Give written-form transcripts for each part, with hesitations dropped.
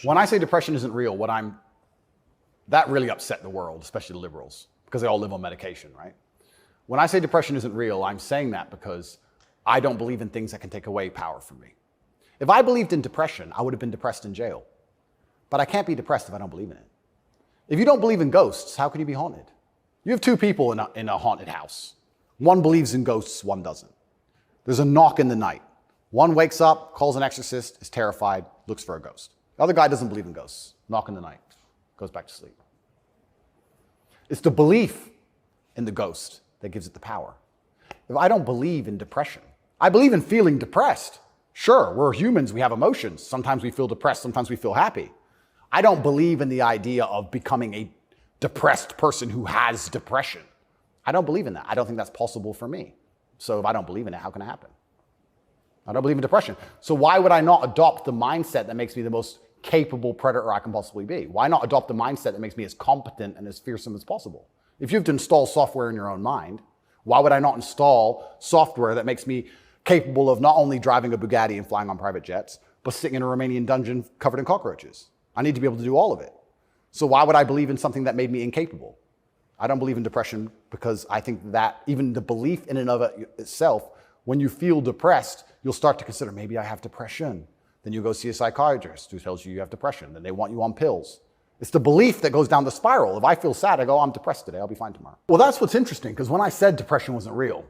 When I say depression isn't real, that really upset the world, especially the liberals, because they all live on medication, right? When I say depression isn't real, I'm saying that because I don't believe in things that can take away power from me. If I believed in depression, I would have been depressed in jail. But I can't be depressed if I don't believe in it. If you don't believe in ghosts, how can you be haunted? You have two people in a haunted house. One believes in ghosts, one doesn't. There's a knock in the night. One wakes up, calls an exorcist, is terrified, looks for a ghost. The other guy doesn't believe in ghosts. Knock in the night, goes back to sleep. It's the belief in the ghost that gives it the power. If I don't believe in depression, I believe in feeling depressed. Sure, we're humans, we have emotions. Sometimes we feel depressed, sometimes we feel happy. I don't believe in the idea of becoming a depressed person who has depression. I don't believe in that. I don't think that's possible for me. So if I don't believe in it, how can it happen? I don't believe in depression. So why would I not adopt the mindset that makes me the most capable predator I can possibly be? Why not adopt the mindset that makes me as competent and as fearsome as possible? If you have to install software in your own mind, why would I not install software that makes me capable of not only driving a Bugatti and flying on private jets, but sitting in a Romanian dungeon covered in cockroaches? I need to be able to do all of it. So why would I believe in something that made me incapable? I don't believe in depression because I think that even the belief in and of itself, when you feel depressed, you'll start to consider, maybe I have depression. Then you go see a psychiatrist who tells you you have depression. Then they want you on pills. It's the belief that goes down the spiral. If I feel sad, I go, I'm depressed today, I'll be fine tomorrow. Well, that's what's interesting, because when I said depression wasn't real,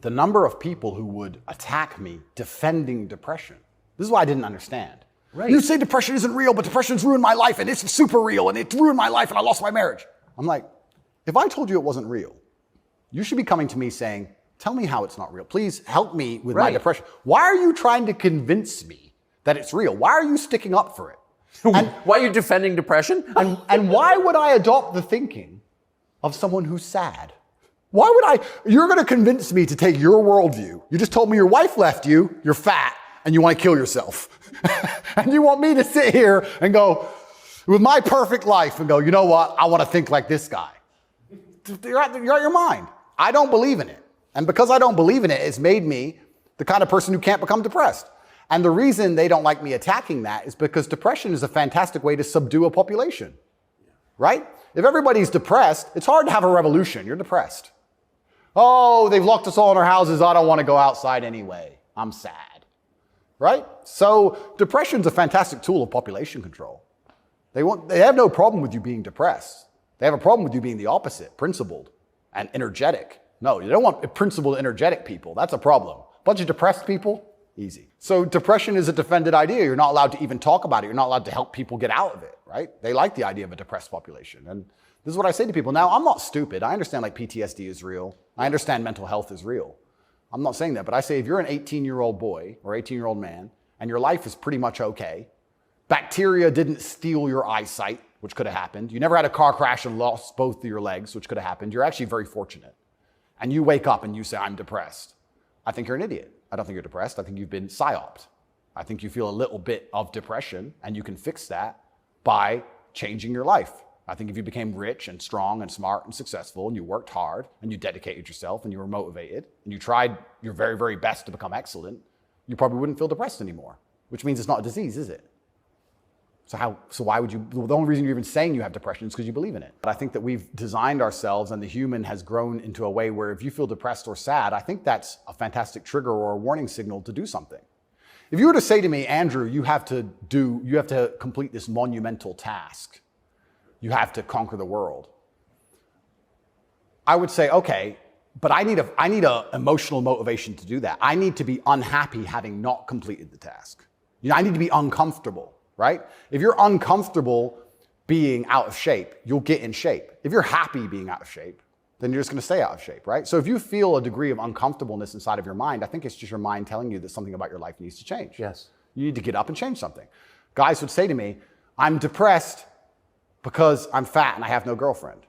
the number of people who would attack me defending depression, this is what I didn't understand. Right. You say depression isn't real, but depression's ruined my life, and it's super real, and it ruined my life, and I lost my marriage. I'm like, if I told you it wasn't real, you should be coming to me saying, tell me how it's not real. Please help me with my depression. Why are you trying to convince me that it's real? Why are you sticking up for it? And why are you defending depression? And why would I adopt the thinking of someone who's sad? Why would you're going to convince me to take your worldview. You just told me your wife left you, you're fat, and you want to kill yourself. And you want me to sit here and go, with my perfect life, and go, you know what? I want to think like this guy. You're out your mind. I don't believe in it. And because I don't believe in it, it's made me the kind of person who can't become depressed. And the reason they don't like me attacking that is because depression is a fantastic way to subdue a population, right? If everybody's depressed, it's hard to have a revolution. You're depressed. Oh, they've locked us all in our houses. I don't want to go outside anyway. I'm sad, right? So depression's a fantastic tool of population control. They have no problem with you being depressed. They have a problem with you being the opposite, principled and energetic. No, you don't want principled, energetic people. That's a problem. A bunch of depressed people, easy. So depression is a defended idea. You're not allowed to even talk about it. You're not allowed to help people get out of it, right? They like the idea of a depressed population. And this is what I say to people. Now, I'm not stupid. I understand like PTSD is real. I understand mental health is real. I'm not saying that, but I say if you're an 18-year-old boy or 18-year-old man and your life is pretty much okay, bacteria didn't steal your eyesight, which could have happened. You never had a car crash and lost both of your legs, which could have happened. You're actually very fortunate. And you wake up and you say, I'm depressed. I think you're an idiot. I don't think you're depressed. I think you've been psyoped. I think you feel a little bit of depression, and you can fix that by changing your life. I think if you became rich and strong and smart and successful, and you worked hard and you dedicated yourself and you were motivated and you tried your very, very best to become excellent, you probably wouldn't feel depressed anymore, which means it's not a disease, is it? So why would you, the only reason you're even saying you have depression is because you believe in it. But I think that we've designed ourselves and the human has grown into a way where if you feel depressed or sad, I think that's a fantastic trigger or a warning signal to do something. If you were to say to me, Andrew, you have to complete this monumental task. You have to conquer the world. I would say, okay, but I need a emotional motivation to do that. I need to be unhappy having not completed the task. I need to be uncomfortable. Right? If you're uncomfortable being out of shape, you'll get in shape. If you're happy being out of shape, then you're just going to stay out of shape, right? So if you feel a degree of uncomfortableness inside of your mind, I think it's just your mind telling you that something about your life needs to change. Yes. You need to get up and change something. Guys would say to me, I'm depressed because I'm fat and I have no girlfriend.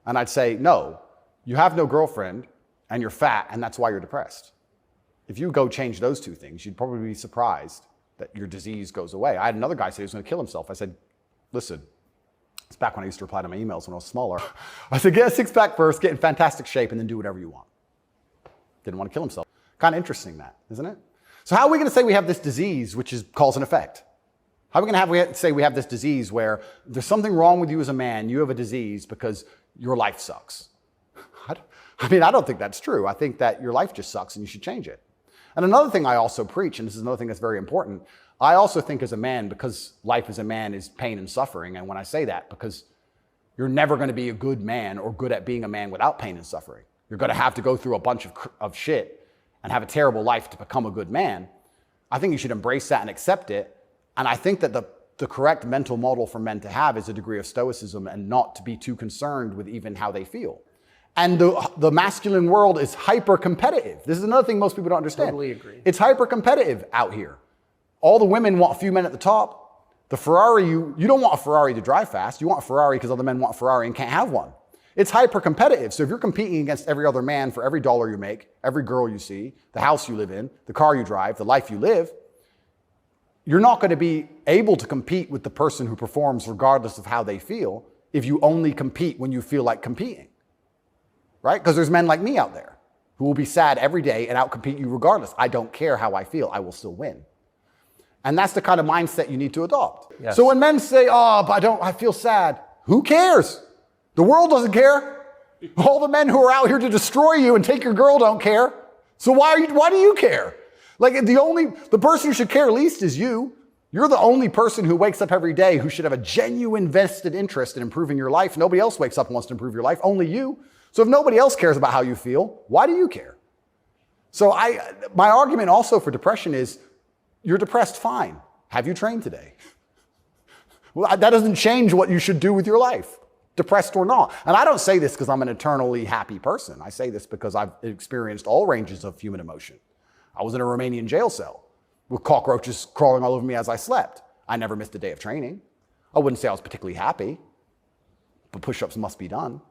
And I'd say, no, you have no girlfriend and you're fat and that's why you're depressed. If you go change those two things, you'd probably be surprised that your disease goes away. I had another guy say he was going to kill himself. I said, listen, it's back when I used to reply to my emails when I was smaller. I said, get a six-pack first, get in fantastic shape, and then do whatever you want. Didn't want to kill himself. Kind of interesting that, isn't it? So how are we going to say we have this disease which is cause and effect? How are we going to say we have this disease where there's something wrong with you as a man, you have a disease because your life sucks? I don't think that's true. I think that your life just sucks and you should change it. And another thing I also preach, and this is another thing that's very important, I also think as a man, because life as a man is pain and suffering, and when I say that, because you're never going to be a good man or good at being a man without pain and suffering. You're going to have to go through a bunch of shit and have a terrible life to become a good man. I think you should embrace that and accept it. And I think that the correct mental model for men to have is a degree of stoicism and not to be too concerned with even how they feel. And the masculine world is hyper competitive. This is another thing most people don't understand. Totally agree. It's hyper competitive out here. All the women want a few men at the top. The Ferrari, you don't want a Ferrari to drive fast. You want a Ferrari because other men want a Ferrari and can't have one. It's hyper competitive. So if you're competing against every other man for every dollar you make, every girl you see, the house you live in, the car you drive, the life you live, you're not going to be able to compete with the person who performs regardless of how they feel if you only compete when you feel like competing. Right? Because there's men like me out there who will be sad every day and outcompete you regardless. I don't care how I feel. I will still win. And that's the kind of mindset you need to adopt. Yes. So when men say, oh, but I feel sad. Who cares? The world doesn't care. All the men who are out here to destroy you and take your girl don't care. So why do you care? Like the person who should care least is you. You're the only person who wakes up every day who should have a genuine vested interest in improving your life. Nobody else wakes up and wants to improve your life, only you. So if nobody else cares about how you feel, why do you care? So my argument also for depression is, you're depressed, fine. Have you trained today? Well, that doesn't change what you should do with your life, depressed or not. And I don't say this because I'm an eternally happy person. I say this because I've experienced all ranges of human emotion. I was in a Romanian jail cell with cockroaches crawling all over me as I slept. I never missed a day of training. I wouldn't say I was particularly happy, but push-ups must be done.